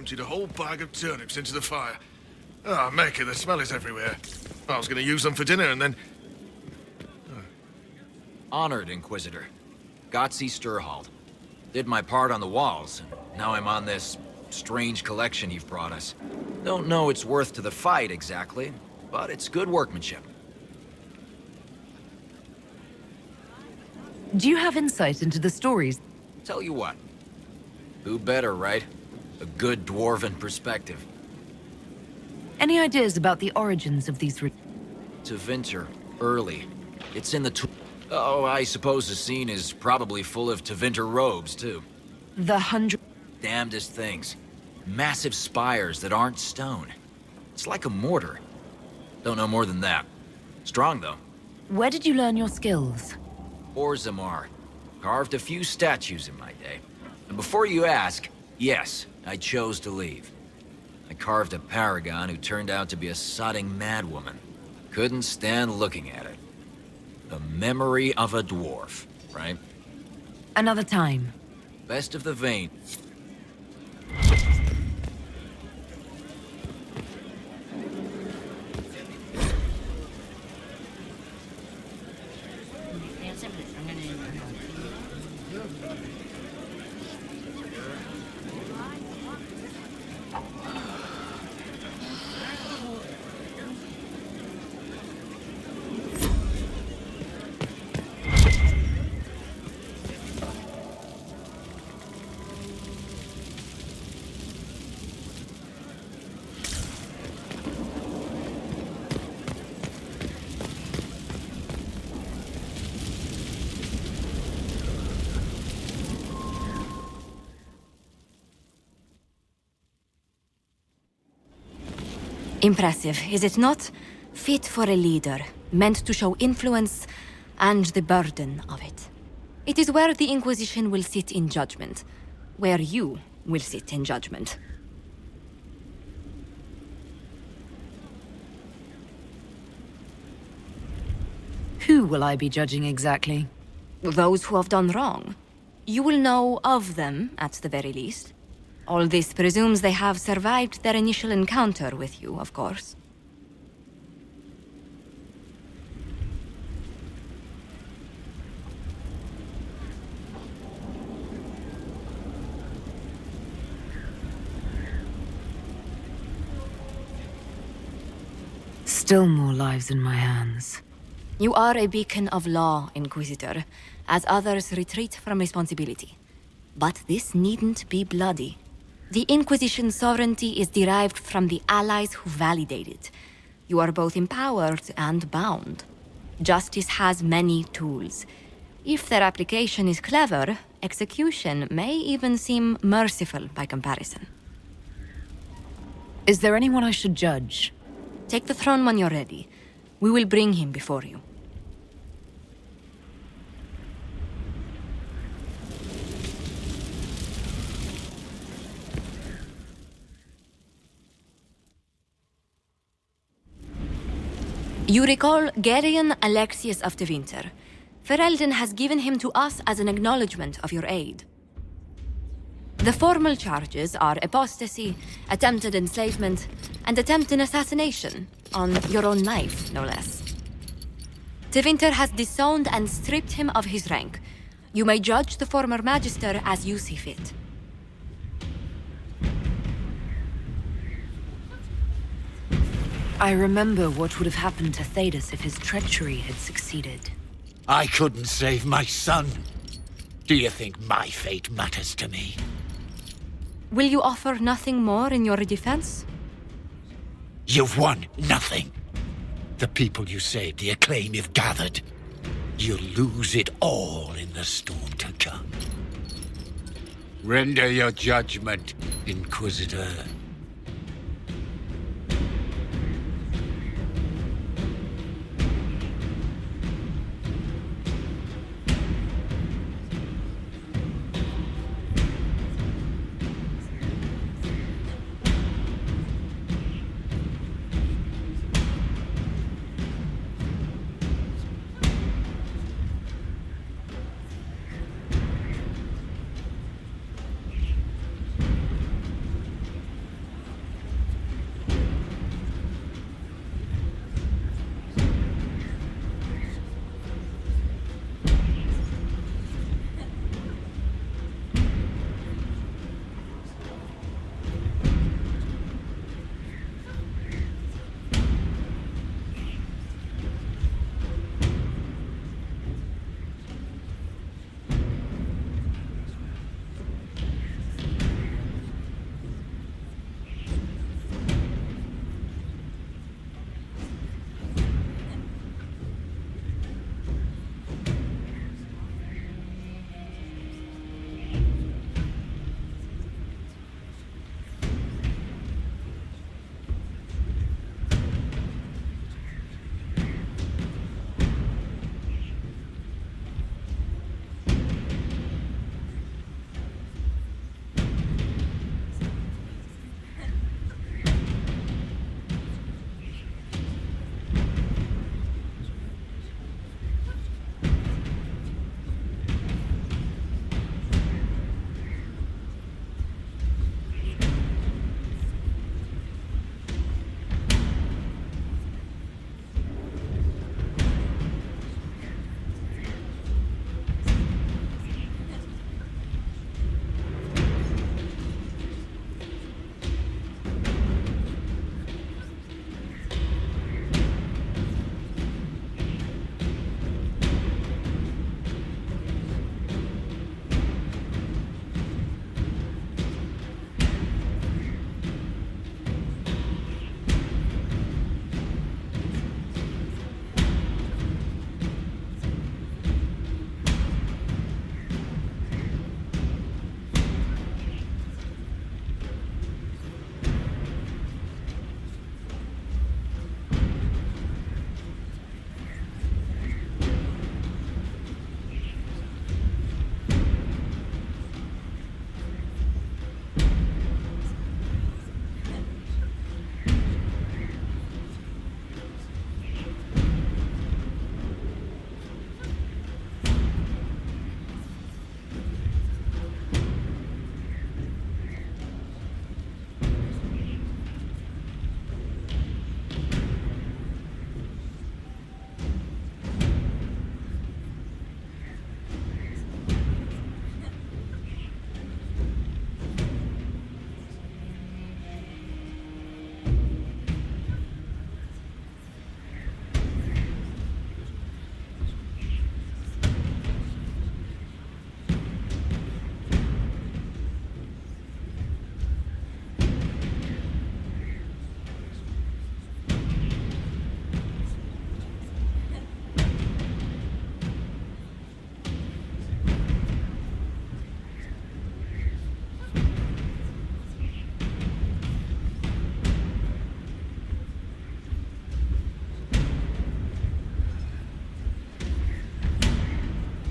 emptied a whole bag of turnips into the fire. Ah, Mecca, the smell is everywhere. I was going to use them for dinner and then... Honored, Inquisitor. Gotzi Sturhald. Did my part on the walls, and now I'm on this strange collection you've brought us. Don't know its worth to the fight, exactly, but it's good workmanship. Do you have insight into the stories? Tell you what. Who better, right? A good dwarven perspective. Any ideas about the origins of these... To Tevinter, early. It's in the Oh, I suppose the scene is probably full of Tevinter robes, too. The 100... Damnedest things. Massive spires that aren't stone. It's like a mortar. Don't know more than that. Strong, though. Where did you learn your skills? Orzammar. Carved a few statues in my day. And before you ask, yes, I chose to leave. I carved a paragon who turned out to be a sodding madwoman. Couldn't stand looking at it. The memory of a dwarf, right? Another time. Best of the vein. Impressive, is it not? Fit for a leader, meant to show influence and the burden of it. It is where the Inquisition will sit in judgment, where you will sit in judgment. Who will I be judging exactly? Those who have done wrong. You will know of them, at the very least. All this presumes they have survived their initial encounter with you, of course. Still more lives in my hands. You are a beacon of law, Inquisitor, as others retreat from responsibility. But this needn't be bloody. The Inquisition's sovereignty is derived from the allies who validate it. You are both empowered and bound. Justice has many tools. If their application is clever, execution may even seem merciful by comparison. Is there anyone I should judge? Take the throne when you're ready. We will bring him before you. You recall Gerion Alexius of Tevinter. Ferelden has given him to us as an acknowledgement of your aid. The formal charges are apostasy, attempted enslavement, and attempted assassination, on your own life, no less. Tevinter has disowned and stripped him of his rank. You may judge the former Magister as you see fit. I remember what would have happened to Thedas if his treachery had succeeded. I couldn't save my son. Do you think my fate matters to me? Will you offer nothing more in your defense? You've won nothing. The people you saved, the acclaim you've gathered. You'll lose it all in the storm to come. Render your judgment, Inquisitor.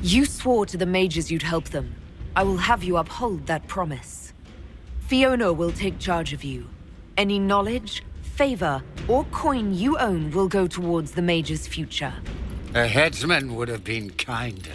You swore to the mages you'd help them. I will have you uphold that promise. Fiona will take charge of you. Any knowledge, favor, or coin you own will go towards the mage's future. A headsman would have been kinder.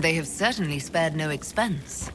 They have certainly spared no expense.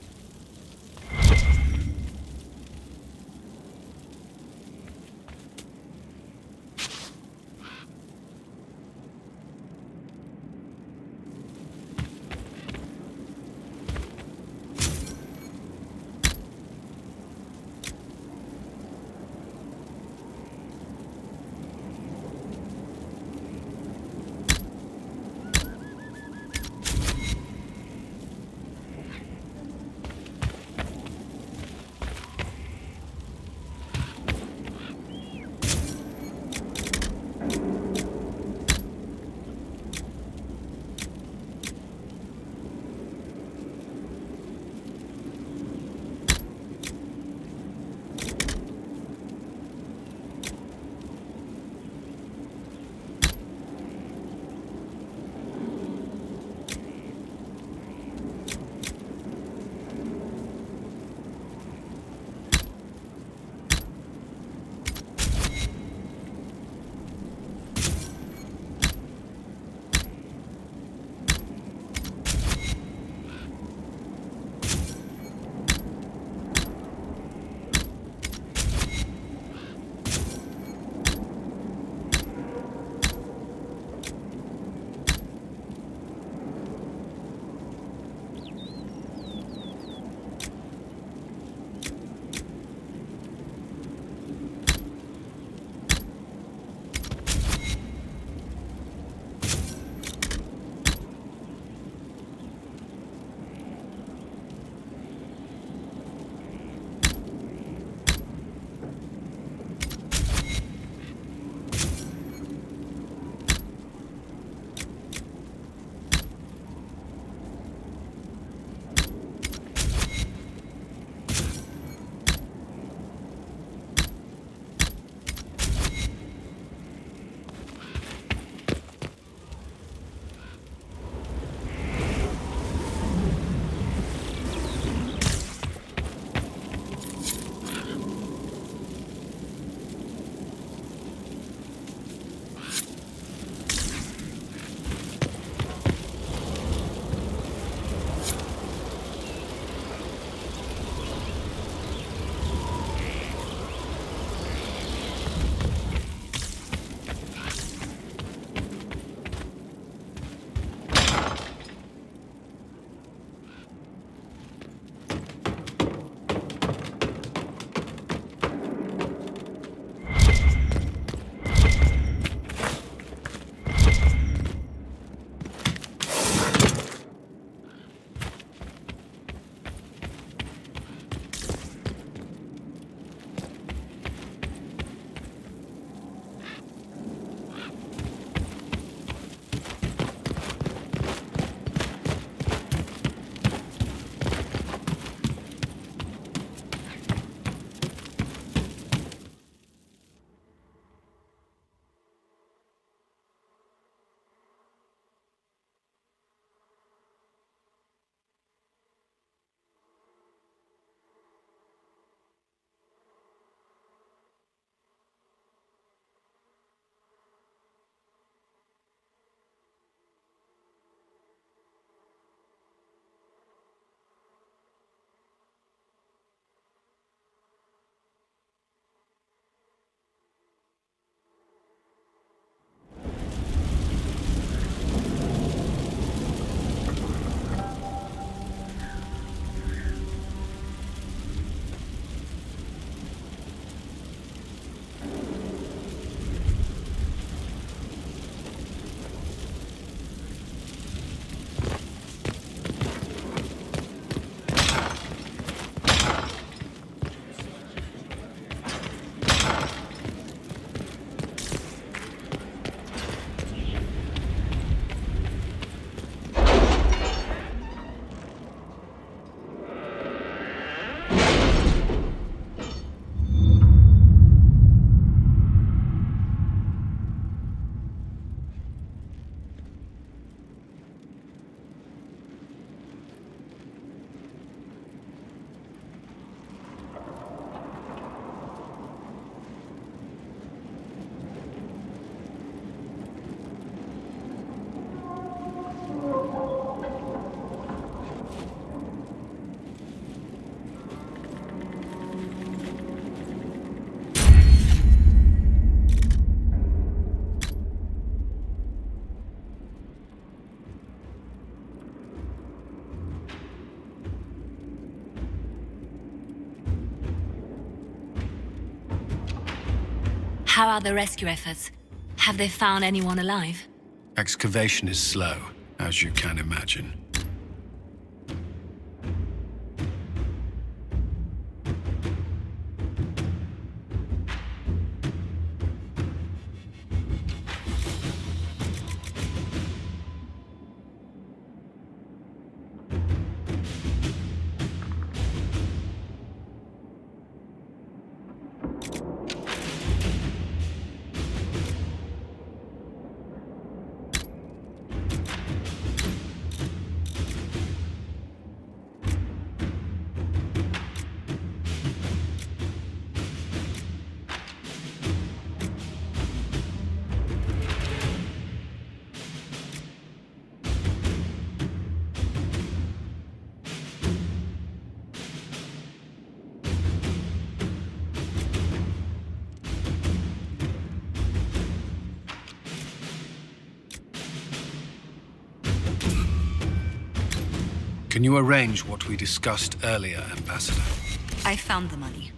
How are the rescue efforts? Have they found anyone alive? Excavation is slow, as you can imagine. Can you arrange what we discussed earlier, Ambassador? I found the money.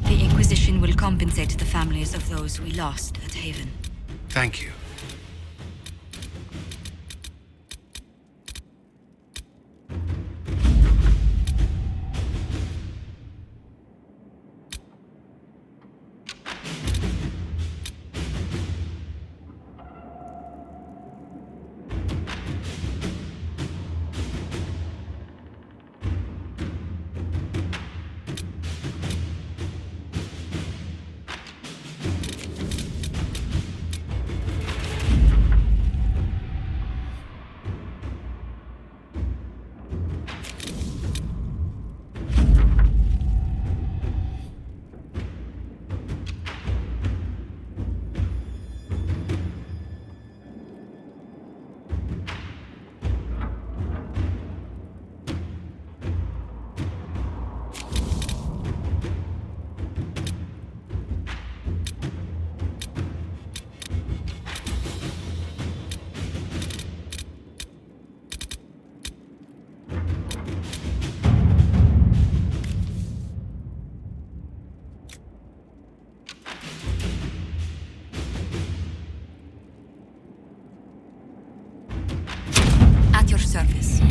The Inquisition will compensate the families of those we lost at Haven. Thank you. At your service.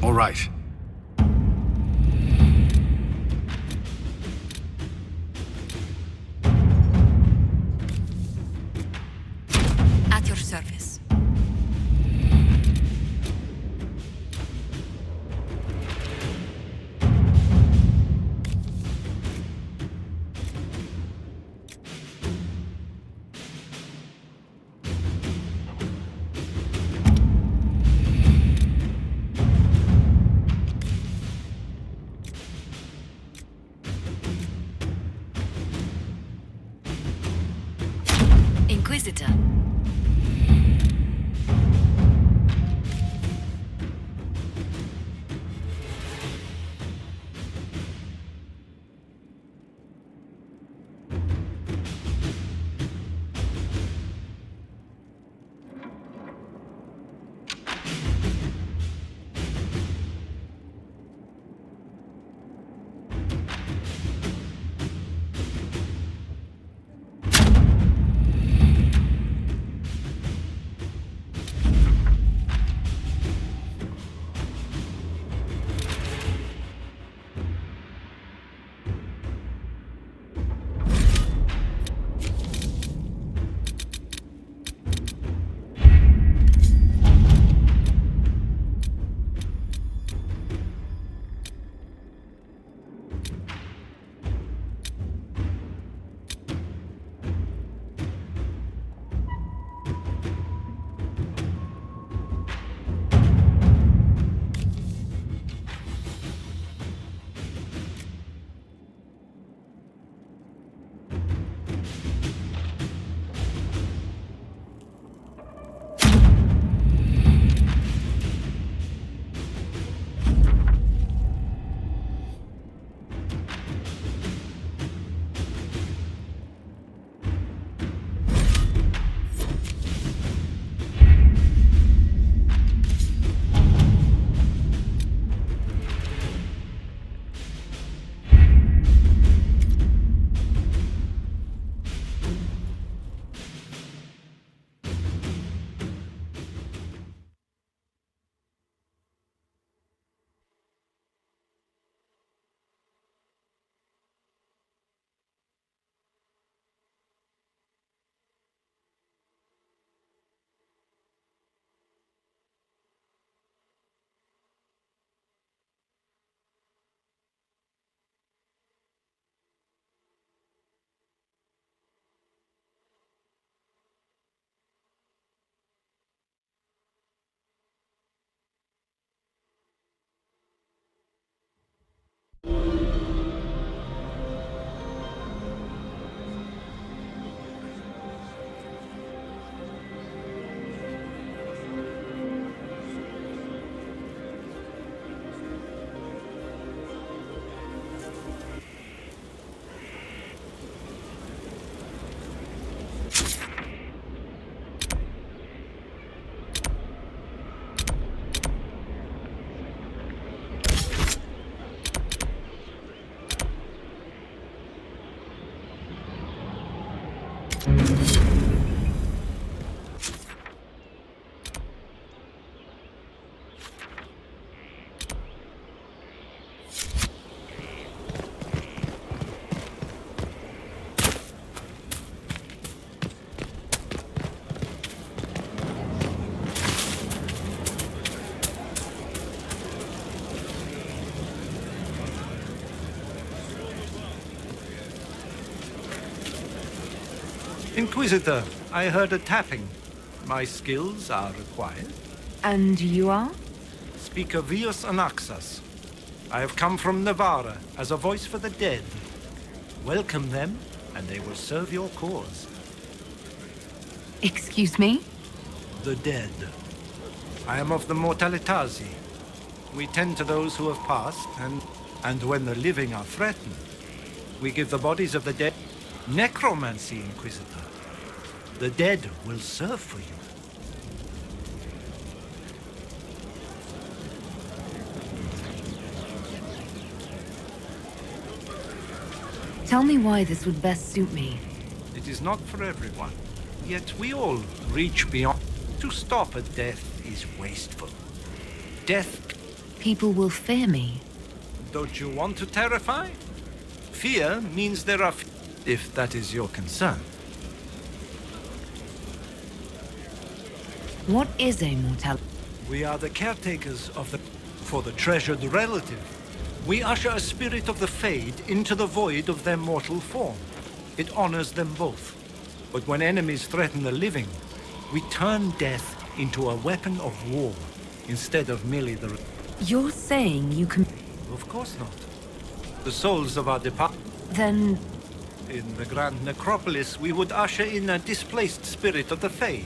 All right. At your service. Inquisitor. Inquisitor, I heard a tapping. My skills are required. And you are? Speaker Vius Anaxas. I have come from Navarra as a voice for the dead. Welcome them, and they will serve your cause. Excuse me? The dead. I am of the Mortalitazi. We tend to those who have passed, and when the living are threatened, we give the bodies of the dead necromancy, Inquisitor. The dead will serve for you. Tell me why this would best suit me. It is not for everyone. Yet we all reach beyond. To stop a death is wasteful. Death. People will fear me. Don't you want to terrify? Fear means there are if that is your concern. What is a mortal? We are the caretakers of for the treasured relative. We usher a spirit of the Fade into the void of their mortal form. It honors them both. But when enemies threaten the living, we turn death into a weapon of war instead of merely the... You're saying you can... Of course not. The souls of our departed... Then In the Grand Necropolis, we would usher in a displaced spirit of the Fade.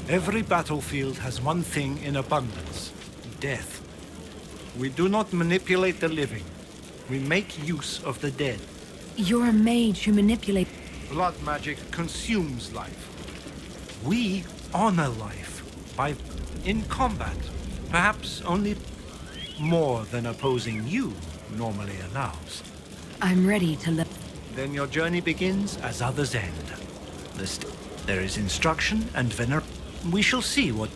Every battlefield has one thing in abundance: death. We do not manipulate the living. We make use of the dead. You're a mage who manipulates. Blood magic consumes life. We honor life by, in combat, perhaps only more than opposing you normally allows. I'm ready to let. Then your journey begins as others end. There is instruction and vener. We shall see what.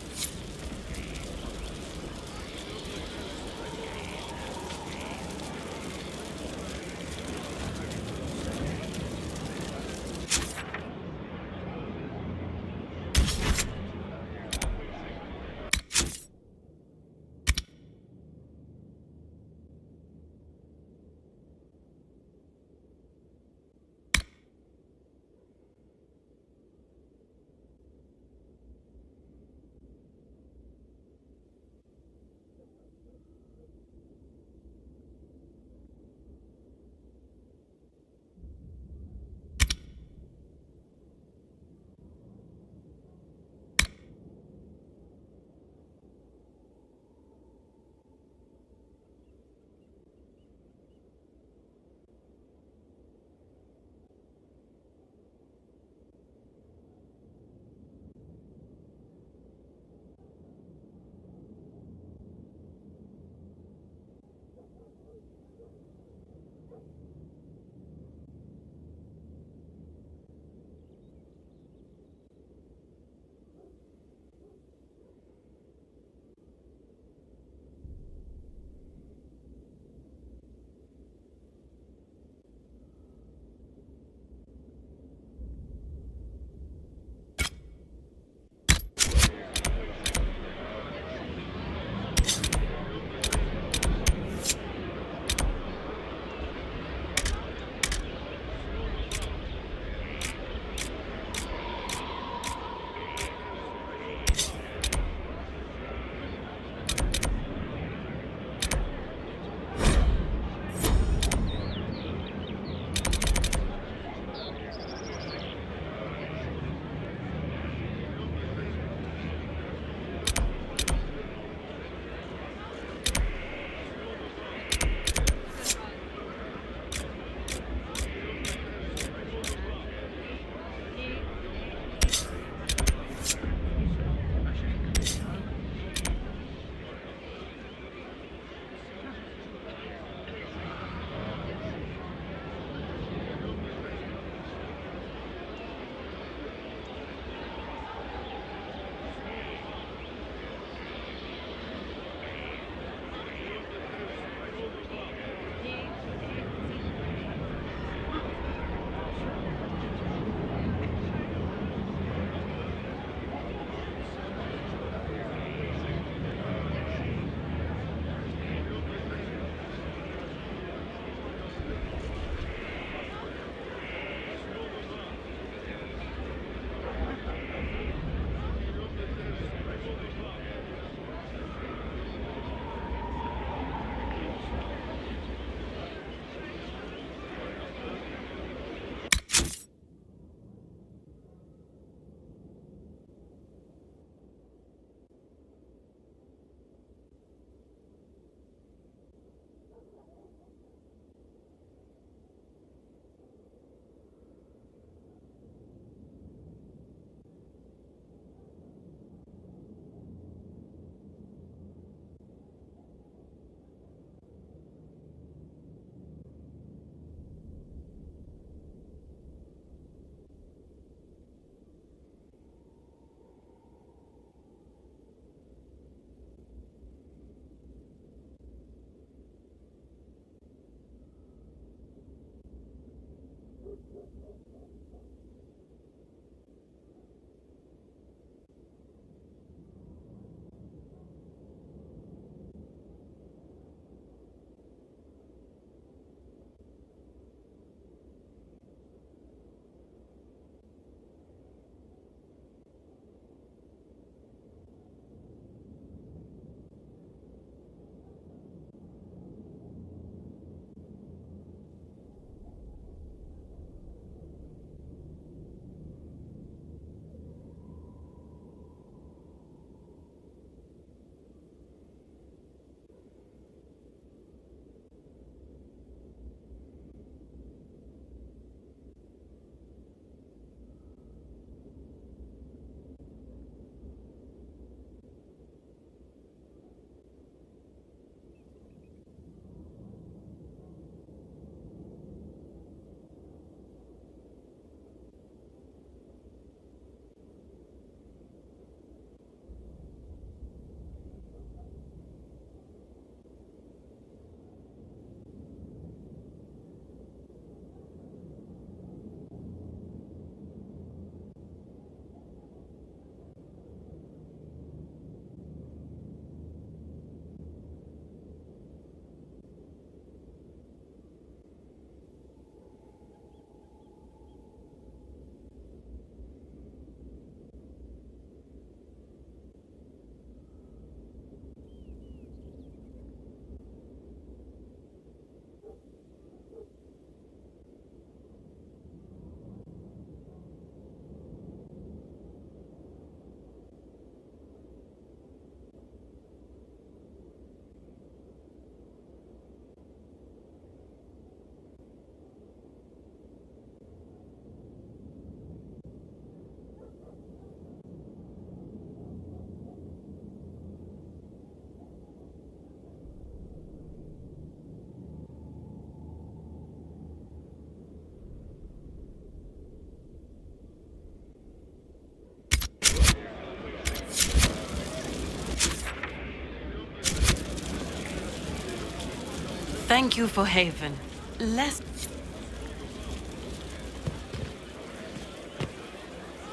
Thank you for Haven. Let's...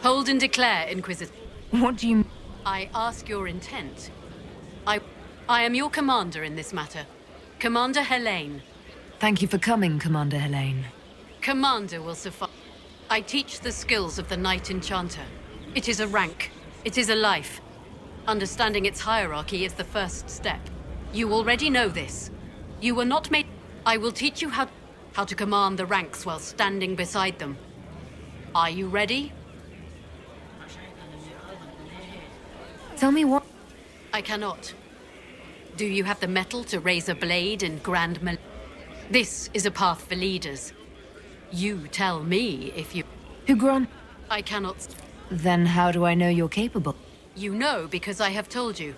Hold and declare, Inquisitor. What do you... I ask your intent. I am your commander in this matter. Commander Helene. Thank you for coming, Commander Helene. Commander will suffice. I teach the skills of the Knight Enchanter. It is a rank. It is a life. Understanding its hierarchy is the first step. You already know this. You were not made... I will teach you how to command the ranks while standing beside them. Are you ready? Tell me what... I cannot. Do you have the mettle to raise a blade in grand melee? This is a path for leaders. You tell me if you... Who grant... I cannot... Then how do I know you're capable? You know because I have told you.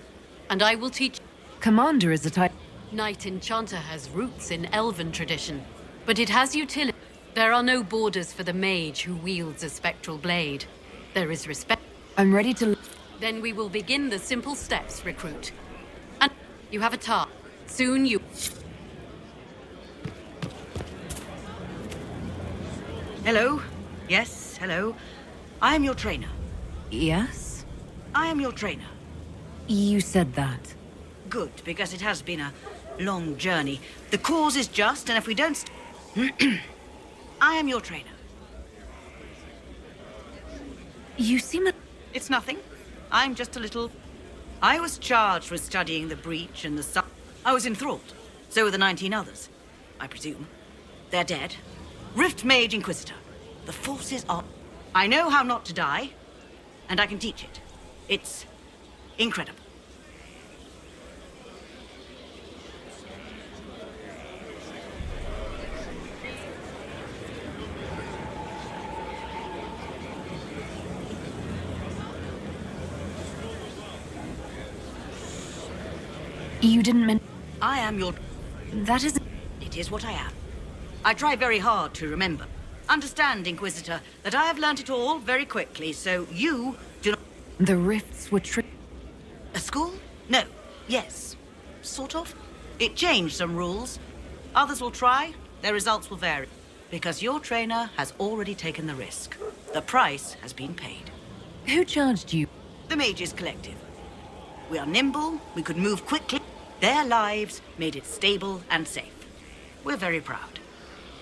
And I will teach... Commander is a type... Knight Enchanter has roots in Elven tradition. But it has utility. There are no borders for the mage who wields a spectral blade. There is respect. I'm ready to... Then we will begin the simple steps, recruit. And you have a task. Soon you... Hello? Yes, hello. I am your trainer. Yes? I am your trainer. You said that. Good, because it has been a long journey. The cause is just, and if we don't... I am your trainer. You seem... It's nothing. I'm just a little... I was charged with studying the breach and the sun. I was enthralled. So were the 19 others, I presume. They're dead. Rift Mage Inquisitor. The forces are... I know how not to die, and I can teach it. It's incredible. You didn't mean... I am your... That is... It is what I am. I try very hard to remember. Understand, Inquisitor, that I have learnt it all very quickly, so you do not... The rifts were A school? No. Yes. Sort of. It changed some rules. Others will try. Their results will vary. Because your trainer has already taken the risk. The price has been paid. Who charged you? The Mages Collective. We are nimble, we could move quickly. Their lives made it stable and safe. We're very proud.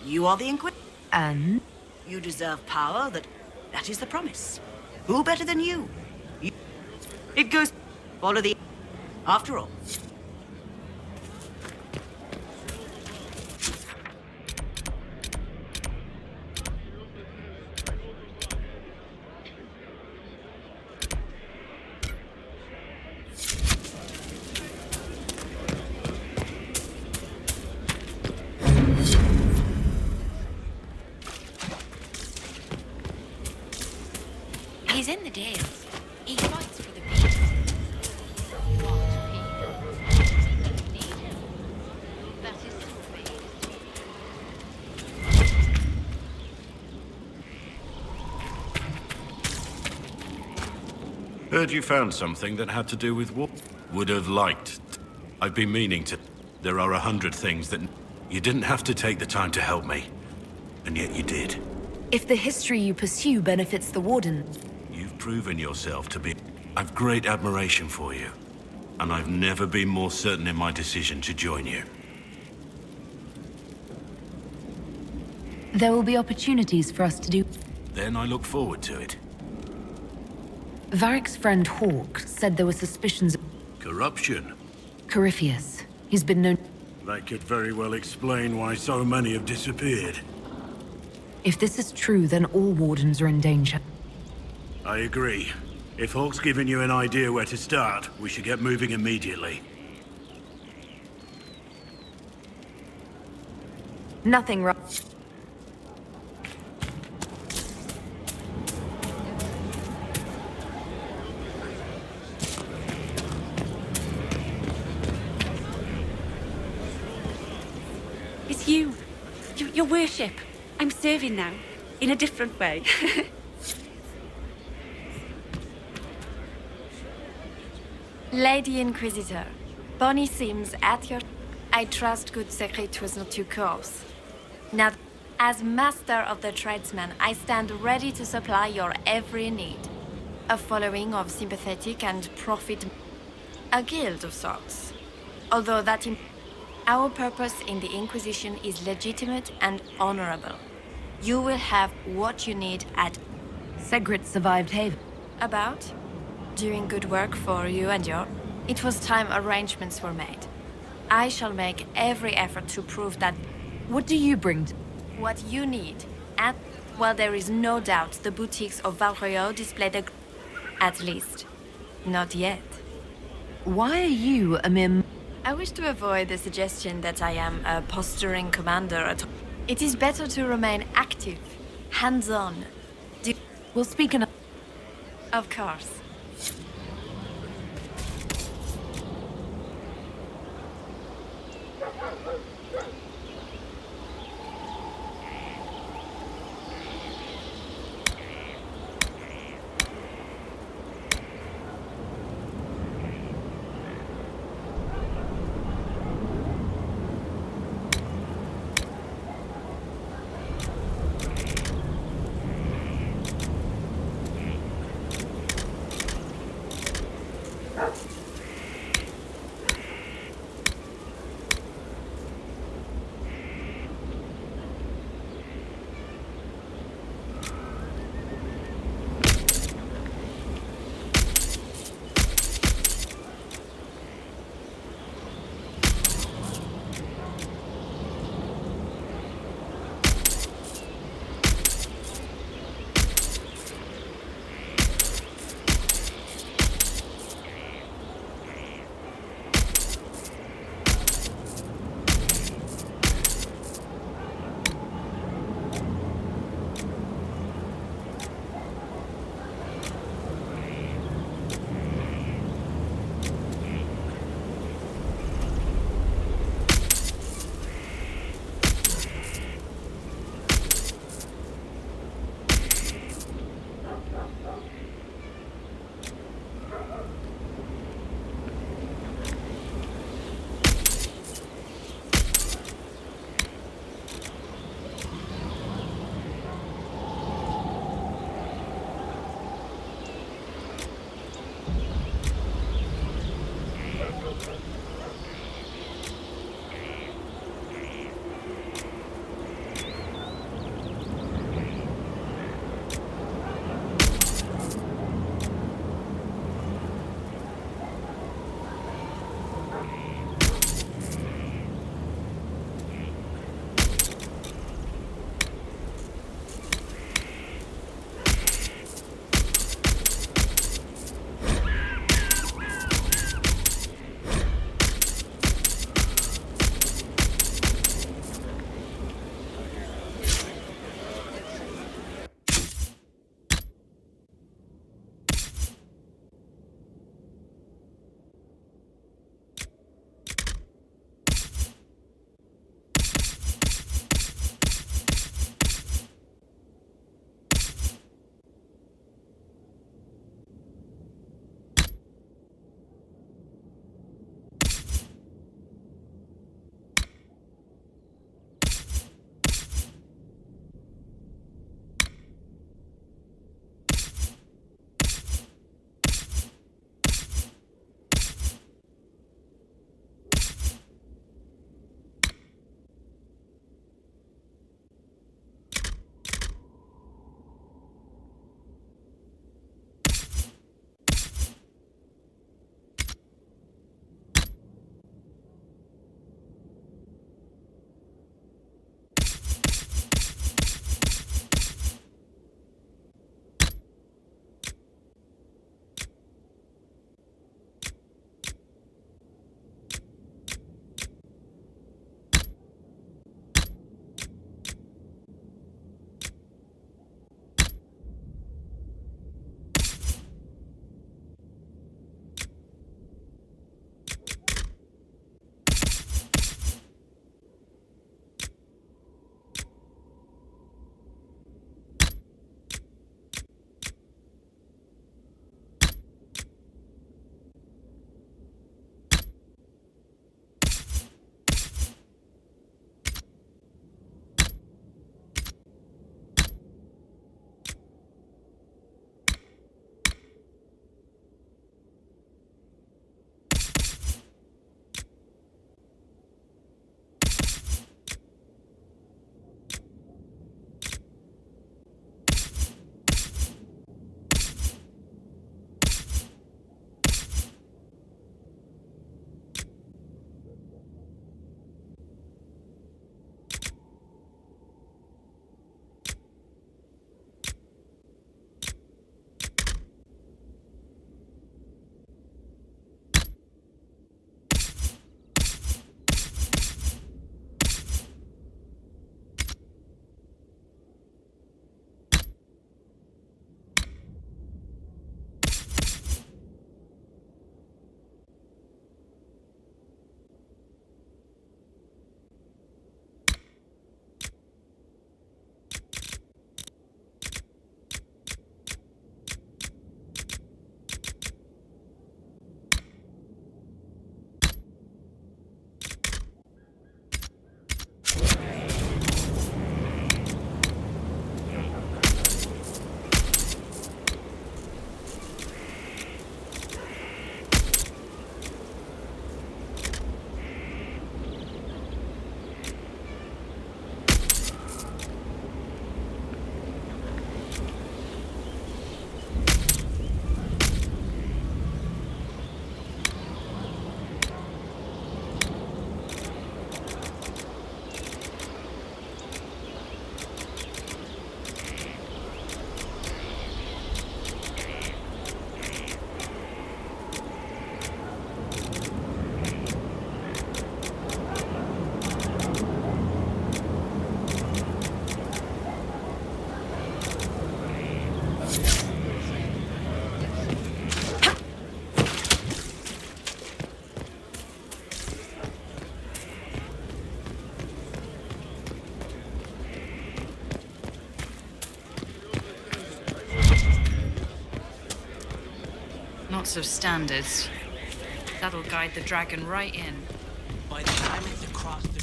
You are the Inquisitor. And? You deserve power that is the promise. Who better than you? It goes... Follow the... After all. He's in the Dales. He fights for the people. Heard you found something that had to do with war. Would have liked. I've been meaning to. There are 100 things that... You didn't have to take the time to help me. And yet you did. If the history you pursue benefits the Warden... You've proven yourself to be... I've great admiration for you. And I've never been more certain in my decision to join you. There will be opportunities for us to do... Then I look forward to it. Varric's friend Hawk said there were suspicions of... Corruption? Corypheus. He's been known... That could very well explain why so many have disappeared. If this is true, then all Wardens are in danger. I agree. If Hawk's given you an idea where to start, we should get moving immediately. Nothing wrong. It's you. Your worship. I'm serving now. In a different way. Lady Inquisitor, Bonnie seems at your... I trust good secret was not too coarse. Now, as master of the tradesman, I stand ready to supply your every need. A following of sympathetic and profit... a guild of sorts. Although our purpose in the Inquisition is legitimate and honorable. You will have what you need at... Segret survived Haven. About? Doing good work for you and your... It was time arrangements were made. I shall make every effort to prove that... What do you bring to... What you need. And, well, there is no doubt the boutiques of Valroyo display the... At least. Not yet. Why are you a mere... I wish to avoid the suggestion that I am a posturing commander at... It is better to remain active, hands-on. We'll speak in... Of course. Not so standard. That'll guide the dragon right in. By the time it's across the